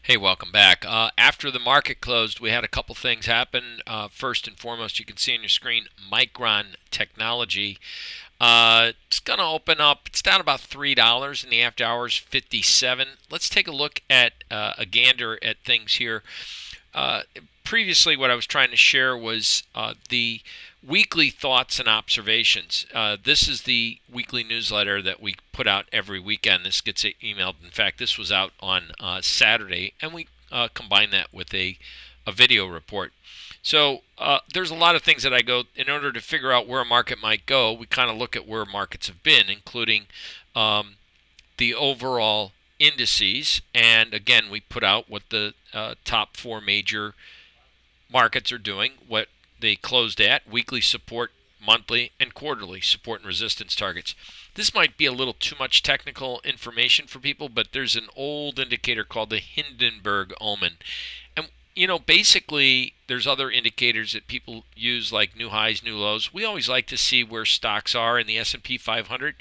Hey, welcome back. After the market closed, we had a couple things happen. First and foremost, you can see on your screen Micron Technology. It's going to open up. It's down about $3 in the after hours, 57. Let's take a look at a gander at things here. Previously, what I was trying to share was the weekly thoughts and observations. This is the weekly newsletter that we put out every weekend. This gets emailed. In fact, this was out on Saturday, and we combine that with a video report. So there's a lot of things that I go in order to figure out where a market might go. We kind of look at where markets have been, including the overall indices, and again, we put out what the top four major markets are doing, what they closed at, weekly support, monthly, and quarterly support and resistance targets. This might be a little too much technical information for people, but there's an old indicator called the Hindenburg Omen. And, you know, basically, there's other indicators that people use like new highs, new lows. We always like to see where stocks are in the S&P 500.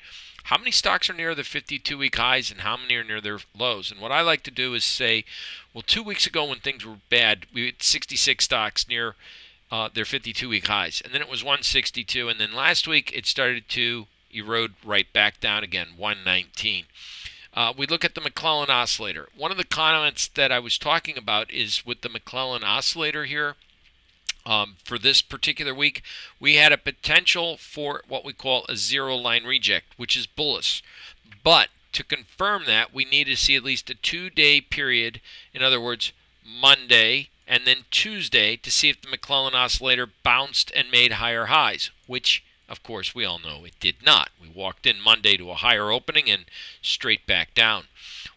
How many stocks are near the 52-week highs and how many are near their lows? And what I like to do is say, well, 2 weeks ago when things were bad, we had 66 stocks near their 52-week highs. And then it was 162. And then last week it started to erode right back down again, 119. We look at the McClellan oscillator. One of the comments that I was talking about is with the McClellan oscillator here. For this particular week, we had a potential for what we call a zero line reject, which is bullish. But to confirm that, we need to see at least a 2-day period, in other words, Monday and then Tuesday, to see if the McClellan oscillator bounced and made higher highs, which, of course, we all know it did not. We walked in Monday to a higher opening and straight back down.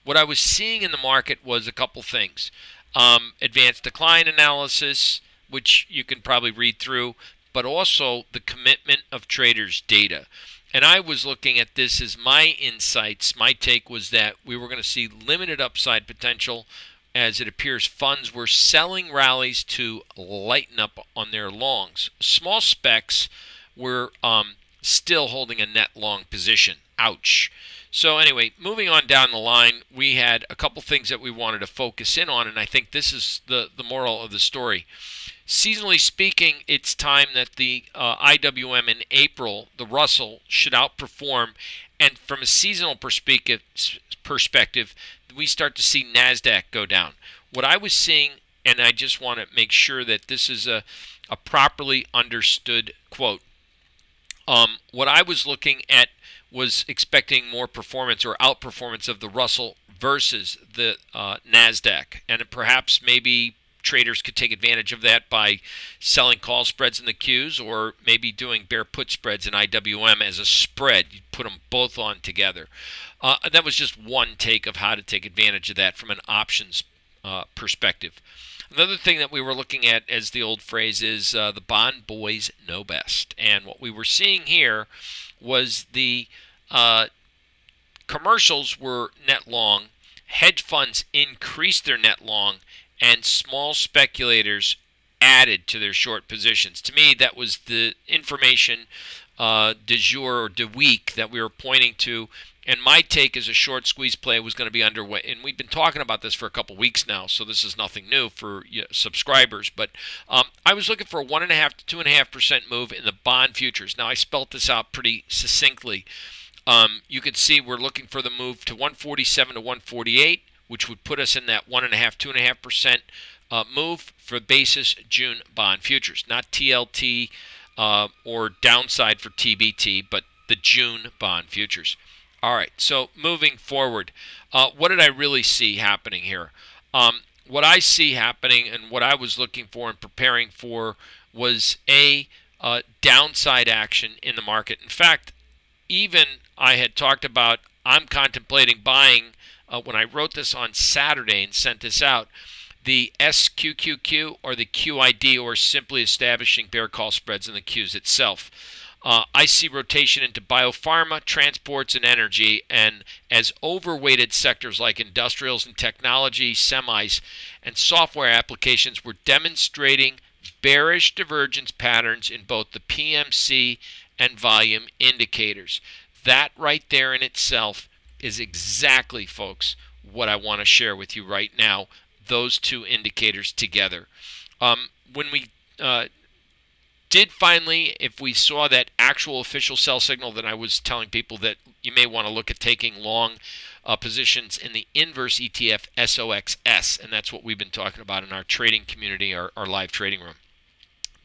What I was seeing in the market was a couple things. Advanced decline analysis, which you can probably read through, but also the commitment of traders' data. And I was looking at this as my insights. My take was that we were going to see limited upside potential as it appears funds were selling rallies to lighten up on their longs. Small specs were still holding a net long position. Ouch. So anyway, moving on down the line, we had a couple things that we wanted to focus in on, and I think this is the moral of the story. Seasonally speaking, it's time that the IWM in April, the Russell, should outperform. And from a seasonal perspective, we start to see Nasdaq go down. What I was seeing, and I just want to make sure that this is a properly understood quote. What I was looking at was expecting more performance or outperformance of the Russell versus the Nasdaq, and perhaps maybe traders could take advantage of that by selling call spreads in the Qs, or maybe doing bear put spreads in IWM as a spread. You put them both on together. That was just one take of how to take advantage of that from an options perspective. Another thing that we were looking at, as the old phrase is, the bond boys know best. And what we were seeing here was the commercials were net long, hedge funds increased their net long, and small speculators added to their short positions. To me, that was the information du jour or du week that we were pointing to. And my take as a short squeeze play was going to be underway. And we've been talking about this for a couple weeks now, so this is nothing new for subscribers. But I was looking for a 1.5 to 2.5% move in the bond futures. Now, I spelt this out pretty succinctly. You can see we're looking for the move to 147 to 148, which would put us in that 1.5 2.5% move for basis June bond futures, not TLT or downside for TBT, but the June bond futures. All right, so moving forward, what did I really see happening here? What I see happening and what I was looking for and preparing for was a downside action in the market. In fact, even I had talked about I'm contemplating buying, when I wrote this on Saturday and sent this out, the SQQQ or the QID, or simply establishing bear call spreads in the Qs itself. I see rotation into biopharma, transports, and energy, and as overweighted sectors like industrials and technology, semis, and software applications were demonstrating bearish divergence patterns in both the PMC and volume indicators. That right there in itself is exactly, folks, what I want to share with you right now. those two indicators together. When we did finally, if we saw that actual official sell signal, then I was telling people that you may want to look at taking long positions in the inverse ETF SOXS, and that's what we've been talking about in our trading community, our live trading room.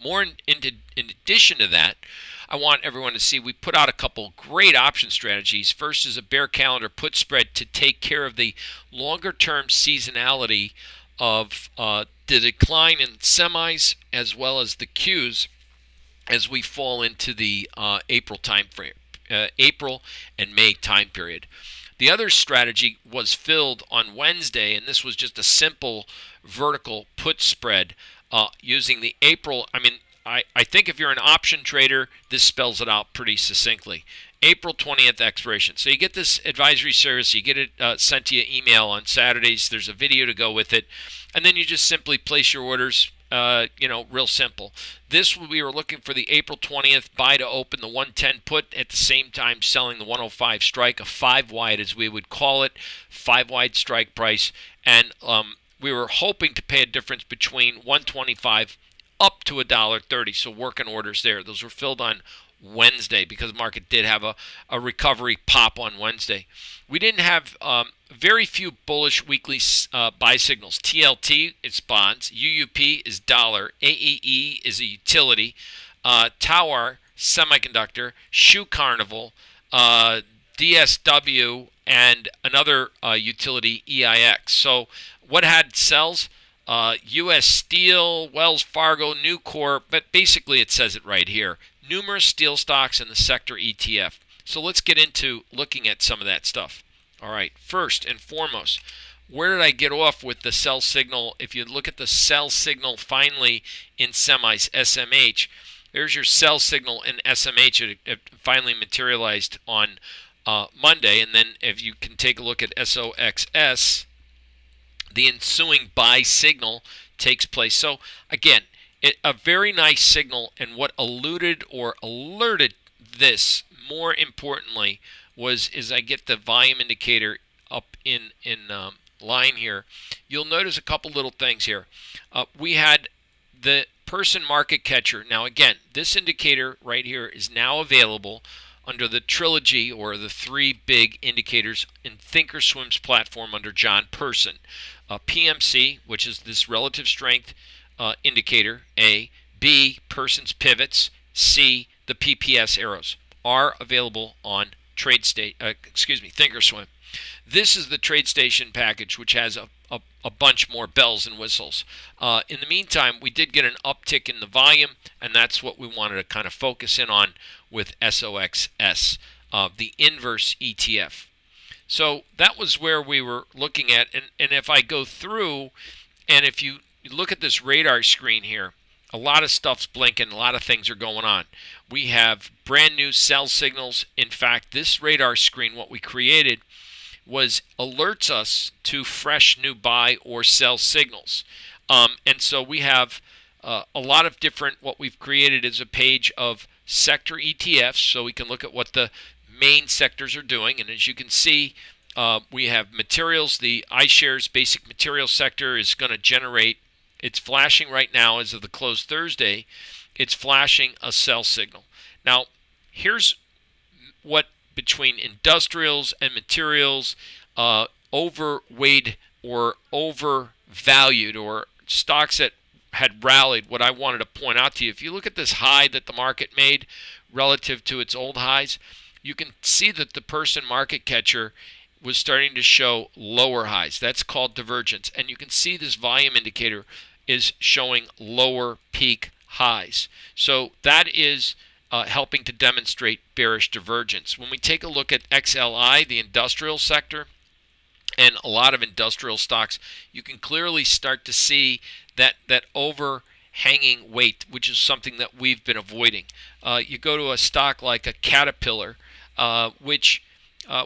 More in addition to that, I want everyone to see we put out a couple great option strategies. First is a bear calendar put spread to take care of the longer-term seasonality of the decline in semis as well as the Qs as we fall into the April time frame, April and May time period. The other strategy was filled on Wednesday, and this was just a simple vertical put spread using the April. I think if you're an option trader, this spells it out pretty succinctly. April 20th expiration. So you get this advisory service, you get it sent to you email on Saturdays. There's a video to go with it, and then you just simply place your orders. Real simple. This, we were looking for the April 20th buy to open the 110 put, at the same time selling the 105 strike, a 5 wide as we would call it, 5 wide strike price, and we were hoping to pay a difference between 125 up to $1.30, so working orders there. Those were filled on Wednesday because the market did have a recovery pop on Wednesday. We didn't have very few bullish weekly buy signals. TLT is bonds, UUP is dollar, AEE is a utility, Tower semiconductor, Shoe Carnival, DSW, and another utility, EIX. So what had sells? U.S. Steel, Wells Fargo, Nucor, but basically it says it right here. Numerous steel stocks in the sector ETF. So let's get into looking at some of that stuff. All right, first and foremost, where did I get off with the sell signal? If you look at the sell signal finally in semis, SMH, there's your sell signal in SMH. It finally materialized on Monday. And then if you can take a look at SOXS, the ensuing buy signal takes place. So again, a very nice signal, and what eluded or alerted this, more importantly, is I get the volume indicator up in line here. You'll notice a couple little things here. We had the person market catcher. Now again, this indicator right here is now available under the trilogy, or the 3 big indicators in Thinkorswim's platform under John Person. PMC, which is this relative strength indicator, A. B, Person's pivots. C, the PPS arrows are available on Thinkorswim. This is the TradeStation package, which has a bunch more bells and whistles. In the meantime, we did get an uptick in the volume, and that's what we wanted to kind of focus in on with SOXS, the inverse ETF. So that was where we were looking at, and if I go through, and if you look at this radar screen here, a lot of stuff's blinking, a lot of things are going on. We have brand new sell signals. In fact, this radar screen, what we created, alerts us to fresh new buy or sell signals. And so we have a lot of different, what we've created is a page of sector ETFs, so we can look at what the main sectors are doing. And as you can see, we have materials. The iShares basic materials sector is going to generate, it's flashing right now as of the close Thursday, it's flashing a sell signal. Now, here's what between industrials and materials, overweight or overvalued, or stocks that had rallied, what I wanted to point out to you. If you look at this high that the market made relative to its old highs, you can see that the person market catcher was starting to show lower highs. That's called divergence. And you can see this volume indicator is showing lower peak highs. So that is helping to demonstrate bearish divergence. When we take a look at XLI, the industrial sector, and a lot of industrial stocks, you can clearly start to see that overhanging weight, which is something that we've been avoiding. You go to a stock like a Caterpillar, which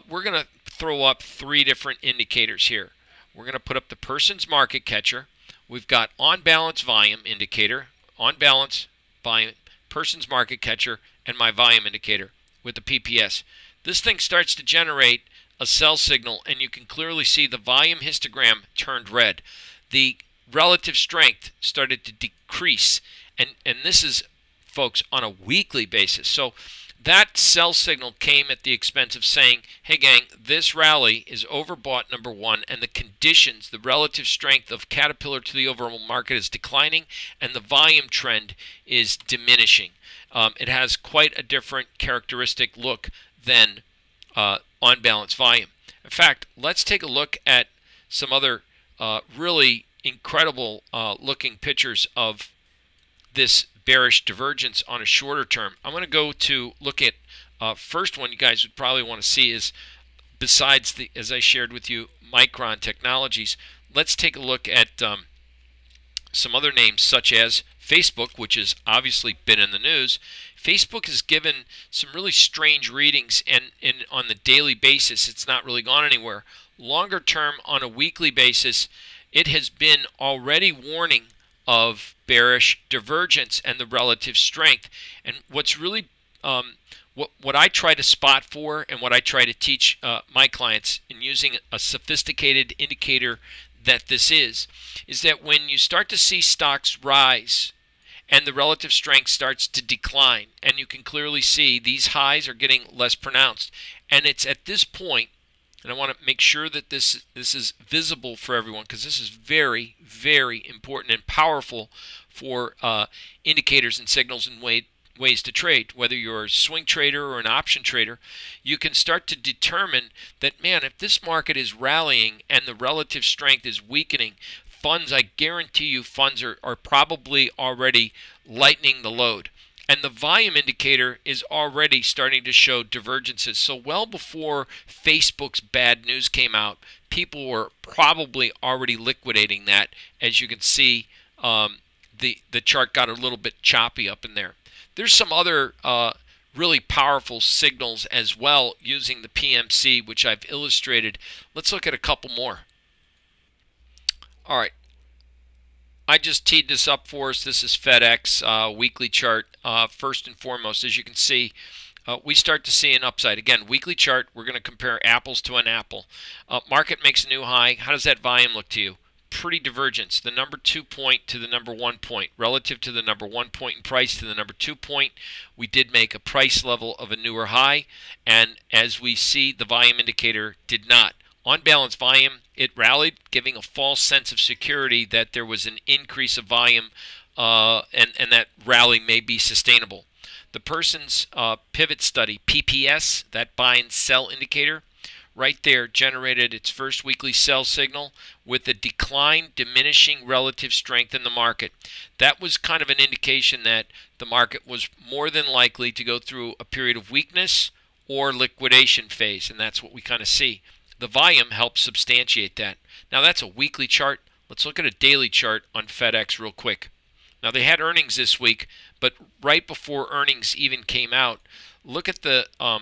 we're going to throw up 3 different indicators here. We're going to put up the person's market catcher. We've got on balance volume indicator, on balance volume, person's market catcher, and my volume indicator with the PPS. This thing starts to generate a sell signal, and you can clearly see the volume histogram turned red. the relative strength started to decrease, and this is, folks, on a weekly basis. So that sell signal came at the expense of saying, hey gang, this rally is overbought, number one, and the conditions, the relative strength of Caterpillar to the overall market is declining, and the volume trend is diminishing. It has quite a different characteristic look than on balance volume. In fact, let's take a look at some other really incredible looking pictures of this bearish divergence on a shorter term. I'm going to go to look at first one you guys would probably want to see is, besides the, as I shared with you, Micron Technologies, let's take a look at some other names such as Facebook, which has obviously been in the news. Facebook has given some really strange readings, and on the daily basis, it's not really gone anywhere. Longer term, on a weekly basis, it has been already warning of bearish divergence and the relative strength. And what's really what I try to spot for, and what I try to teach my clients in using a sophisticated indicator that this is that when you start to see stocks rise and the relative strength starts to decline, and you can clearly see these highs are getting less pronounced, and it's at this point, and I want to make sure that this is visible for everyone, because this is very, very important and powerful for indicators and signals and ways to trade. Whether you're a swing trader or an option trader, you can start to determine that, man, if this market is rallying and the relative strength is weakening, funds, I guarantee you, funds are probably already lightening the load. And the volume indicator is already starting to show divergences. So well before Facebook's bad news came out, people were probably already liquidating that. As you can see, the chart got a little bit choppy up in there. There's some other really powerful signals as well using the PMC, which I've illustrated. Let's look at a couple more. All right. I just teed this up for us. This is FedEx weekly chart. First and foremost, as you can see, we start to see an upside. Again, weekly chart, we're going to compare apples to an apple. Market makes a new high. How does that volume look to you? Pretty divergence. The number 2 point to the number 1 point. Relative to the number 1 point in price to the number 2 point, we did make a price level of a newer high. And as we see, the volume indicator did not. On balance volume, it rallied, giving a false sense of security that there was an increase of volume and that rally may be sustainable. The person's pivot study, PPS, that buy and sell indicator, right there generated its first weekly sell signal with a decline, diminishing relative strength in the market. That was kind of an indication that the market was more than likely to go through a period of weakness or liquidation phase, and that's what we kind of see. The volume helps substantiate that. Now that's a weekly chart. Let's look at a daily chart on FedEx real quick. Now they had earnings this week, but right before earnings even came out, look at the, I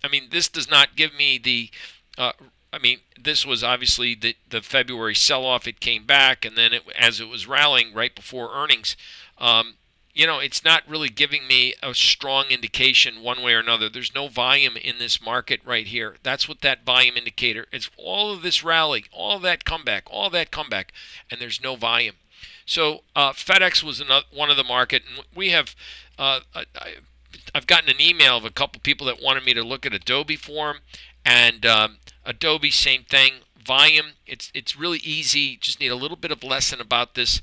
mean, this does not give me the, I mean, this was obviously the February sell-off. It came back, and then as it was rallying right before earnings, you know, it's not really giving me a strong indication one way or another. There's no volume in this market right here. That's what that volume indicator is. All of this rally, all of that comeback, and there's no volume. So FedEx was one of the market, and we have, I've gotten an email of a couple people that wanted me to look at Adobe for them, and Adobe, same thing. Volume, it's really easy. Just need a little bit of lesson about this.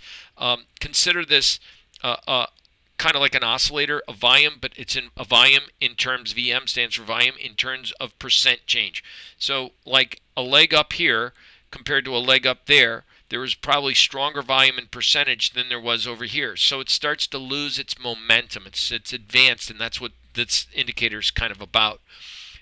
Consider this kind of like an oscillator, a volume, but it's in a volume in terms, VM stands for volume, in terms of percent change. So like a leg up here compared to a leg up there, there was probably stronger volume in percentage than there was over here. So it starts to lose its momentum. It's advanced, and that's what this indicator is kind of about.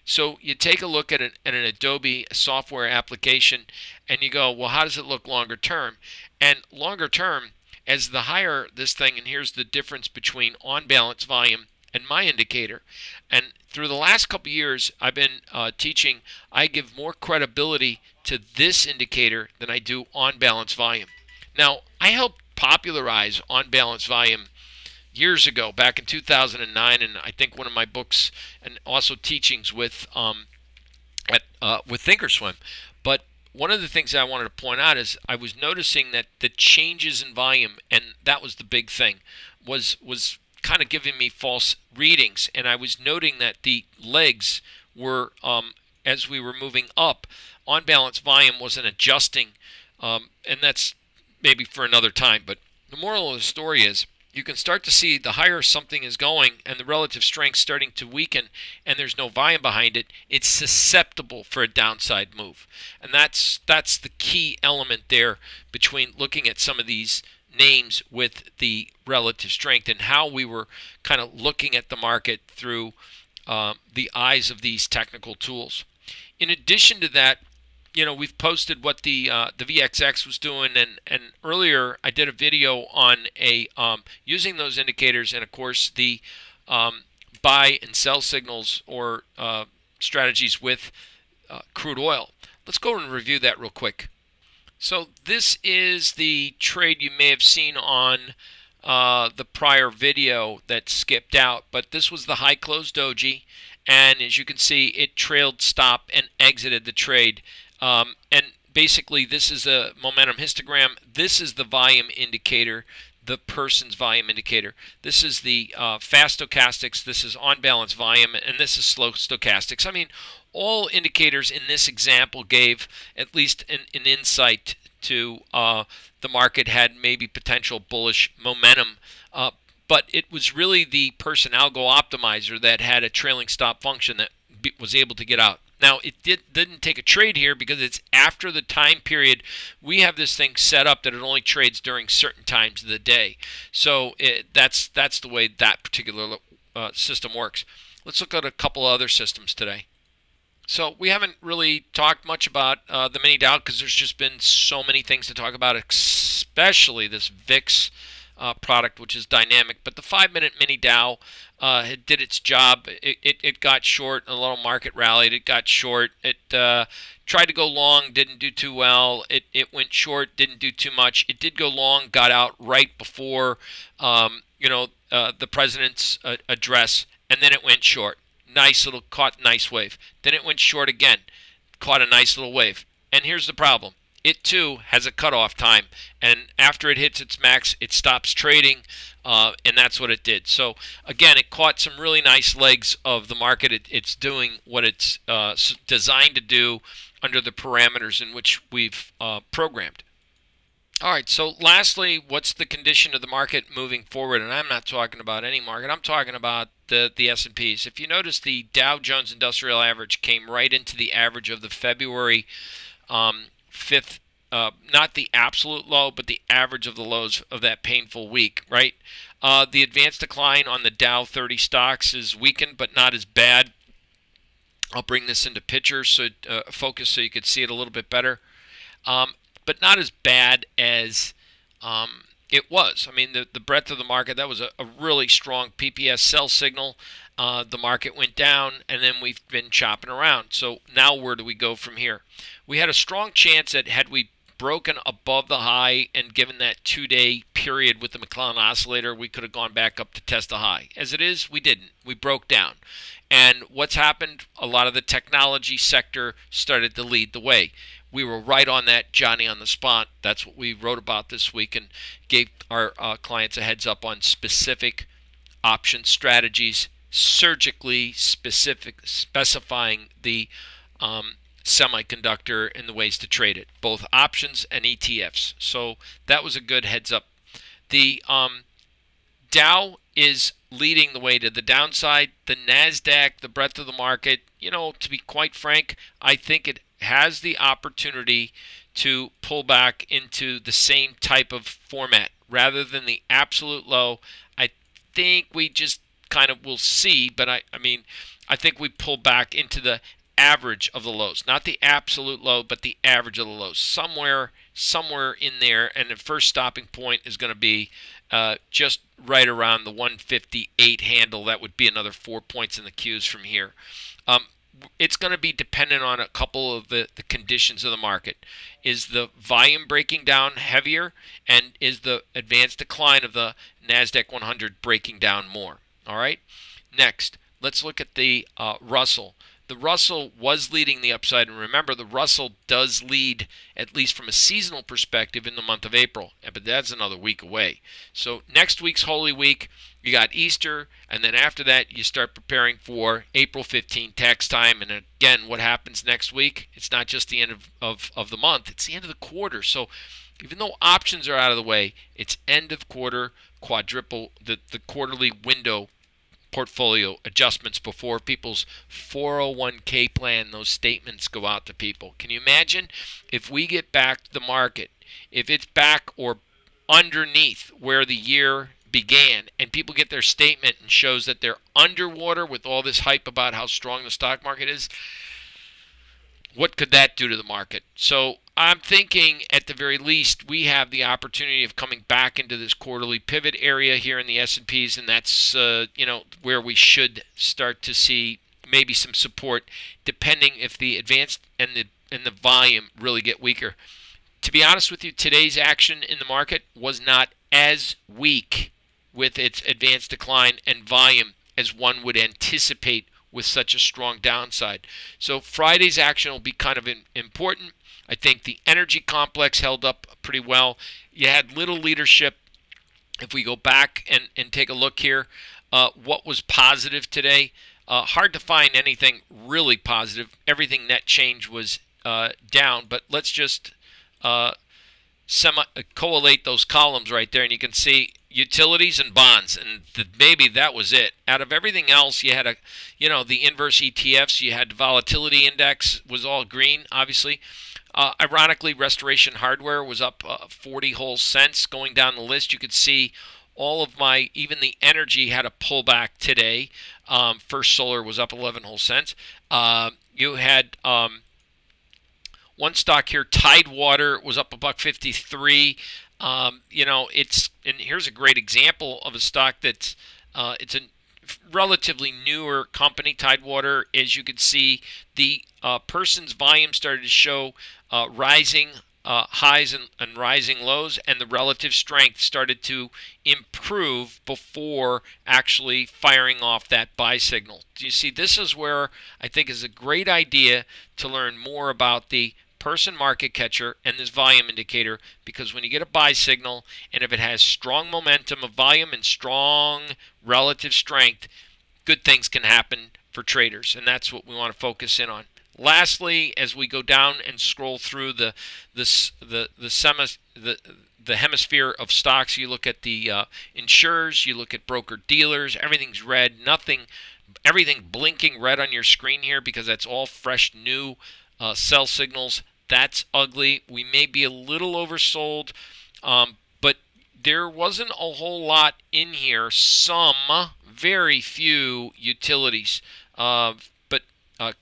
So you take a look at an Adobe software application, and you go, well, how does it look longer term? And longer term, as the higher this thing, and here's the difference between on-balance volume and my indicator. And through the last couple of years, I've been teaching, I give more credibility to this indicator than I do on-balance volume. Now, I helped popularize on-balance volume years ago, back in 2009, and I think one of my books and also teachings with Thinkorswim. But one of the things I wanted to point out is I was noticing that the changes in volume, and that was the big thing, was kind of giving me false readings, and I was noting that the legs were, as we were moving up, on balance volume wasn't adjusting, and that's maybe for another time. But the moral of the story is you can start to see the higher something is going and the relative strength starting to weaken and there's no volume behind it, it's susceptible for a downside move. And that's the key element there between looking at some of these names with the relative strength and how we were kind of looking at the market through the eyes of these technical tools. In addition to that, you know, we've posted what the VXX was doing, and earlier I did a video on a using those indicators and of course the buy and sell signals or strategies with crude oil. Let's go and review that real quick. So this is the trade you may have seen on the prior video that skipped out, but this was the high close doji, and as you can see, it trailed stop and exited the trade. And basically, this is a momentum histogram. This is the volume indicator, the person's volume indicator. This is the fast stochastics. This is on balance volume, and this is slow stochastics. I mean, all indicators in this example gave at least an insight to the market had maybe potential bullish momentum. But it was really the person algo optimizer that had a trailing stop function that was able to get out. Now, it didn't take a trade here because it's after the time period. We have this thing set up that it only trades during certain times of the day. So that's the way that particular system works. Let's look at a couple other systems today. So we haven't really talked much about the mini Dow because there's just been so many things to talk about, especially this VIX product, which is dynamic. But the 5-minute mini Dow did its job. It got short, a little market rallied. It got short. It tried to go long, didn't do too well. It went short, didn't do too much. It did go long, got out right before the president's address, and then it went short. Caught nice wave. Then it went short again, caught a nice little wave. And here's the problem. It too has a cutoff time, and after it hits its max, it stops trading, and that's what it did. So again, it caught some really nice legs of the market. It's doing what it's designed to do under the parameters in which we've programmed. All right, so lastly, what's the condition of the market moving forward? And I'm not talking about any market. I'm talking about the S&Ps. If you notice, the Dow Jones Industrial Average came right into the average of the February 5th, not the absolute low, but the average of the lows of that painful week, right? The advanced decline on the Dow 30 stocks is weakened, but not as bad. I'll bring this into pictures, so focus so you could see it a little bit better. But not as bad as it was. I mean, the breadth of the market, that was a really strong PPS sell signal. The market went down, and then we've been chopping around. So now where do we go from here? We had a strong chance that had we broken above the high and given that 2-day period with the McClellan oscillator, we could have gone back up to test the high. As it is, we didn't. We broke down. And what's happened? A lot of the technology sector started to lead the way. We were right on that Johnny on the spot. That's what we wrote about this week and gave our clients a heads up on specific option strategies, surgically specifying the semiconductor and the ways to trade it, both options and ETFs. So that was a good heads up. The Dow is leading the way to the downside. The Nasdaq, the breadth of the market, you know, to be quite frank, I think it has the opportunity to pull back into the same type of format rather than the absolute low. I think we just kind of will see, but I mean, I think we pull back into the average of the lows, not the absolute low, but the average of the lows, somewhere in there. And the first stopping point is going to be just right around the 158 handle. That would be another 4 points in the Qs from here. It's going to be dependent on a couple of the conditions of the market. Is the volume breaking down heavier, and is the advanced decline of the Nasdaq 100 breaking down more? All right. Next, let's look at the Russell. the Russell was leading the upside. And remember, the Russell does lead, at least from a seasonal perspective, in the month of April. But that's another week away. So next week's Holy Week, you got Easter, and then after that, you start preparing for April 15 tax time. And again, what happens next week? It's not just the end of the month, it's the end of the quarter. So even though options are out of the way, it's end of quarter, quadruple, the quarterly window portfolio adjustments before people's 401k plan, those statements go out to people. Can you imagine if we get back the market, if it's back or underneath where the year began, and people get their statement and shows that they're underwater with all this hype about how strong the stock market is? What could that do to the market? So I'm thinking at the very least we have the opportunity of coming back into this quarterly pivot area here in the S&Ps, and that's where we should start to see maybe some support, depending if the advanced and the volume really get weaker. To be honest with you, today's action in the market was not as weak with its advanced decline and volume as one would anticipate with such a strong downside. So Friday's action will be kind of important. I think the energy complex held up pretty well. You had little leadership. If we go back and take a look here, what was positive today? Hard to find anything really positive. Everything net change was down, but let's just collate those columns right there, and you can see utilities and bonds, and maybe that was it. Out of everything else, you had the inverse ETFs, you had the volatility index was all green, obviously. Ironically, Restoration Hardware was up 40 whole cents. Going down the list, you could see all of even the energy had a pullback today. First Solar was up 11 whole cents. You had one stock here, Tidewater, was up $1.53. And here's a great example of a stock that's it's a relatively newer company, Tidewater. As you can see, the person's volume started to show rising highs and rising lows, and the relative strength started to improve before actually firing off that buy signal. Do you see? This is where I think is a great idea to learn more about the person market catcher and this volume indicator, because when you get a buy signal, and if it has strong momentum of volume and strong relative strength, good things can happen for traders, and that's what we want to focus in on. Lastly, as we go down and scroll through the hemisphere of stocks, you look at the insurers, you look at broker dealers, everything's red. Everything blinking red on your screen here, because that's all fresh new sell signals. That's ugly. We may be a little oversold, but there wasn't a whole lot in here. Some very few utilities, but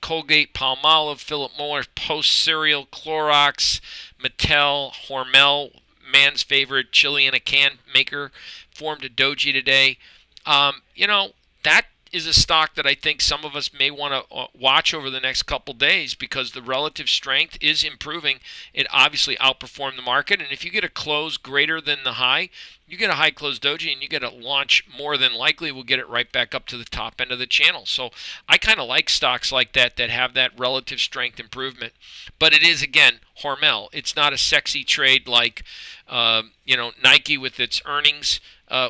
Colgate, Palmolive, Philip Morris, Post Cereal, Clorox, Mattel, Hormel, man's favorite chili in a can maker, formed a doji today. That is a stock that I think some of us may want to watch over the next couple days, because the relative strength is improving. It obviously outperformed the market, and if you get a close greater than the high, you get a high close doji, and you get a launch, more than likely we'll get it right back up to the top end of the channel. So I kind of like stocks like that have that relative strength improvement. But it is, again, Hormel. It's not a sexy trade like Nike with its earnings,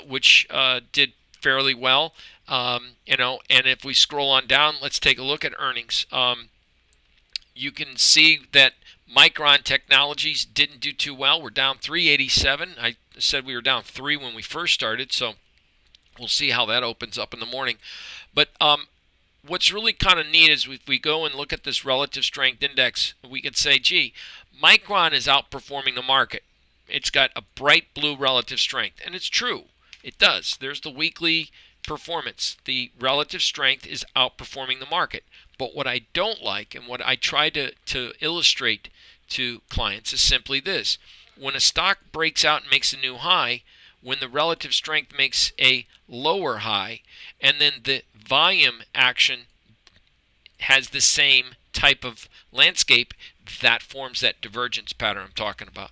which did fairly well. And if we scroll on down, let's take a look at earnings. You can see that Micron Technologies didn't do too well. We're down 387. I said we were down 3 when we first started, so we'll see how that opens up in the morning. But what's really kind of neat is if we go and look at this relative strength index, we could say, gee, Micron is outperforming the market. It's got a bright blue relative strength, and it's true. It does. There's the weekly performance. The relative strength is outperforming the market. But what I don't like, and what I try to illustrate to clients, is simply this. When a stock breaks out and makes a new high, when the relative strength makes a lower high, and then the volume action has the same type of landscape, that forms that divergence pattern I'm talking about.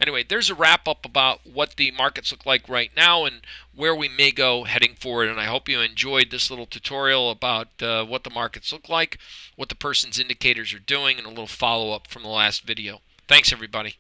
Anyway, there's a wrap up about what the markets look like right now and where we may go heading forward. And I hope you enjoyed this little tutorial about what the markets look like, what the person's indicators are doing, and a little follow-up from the last video. Thanks, everybody.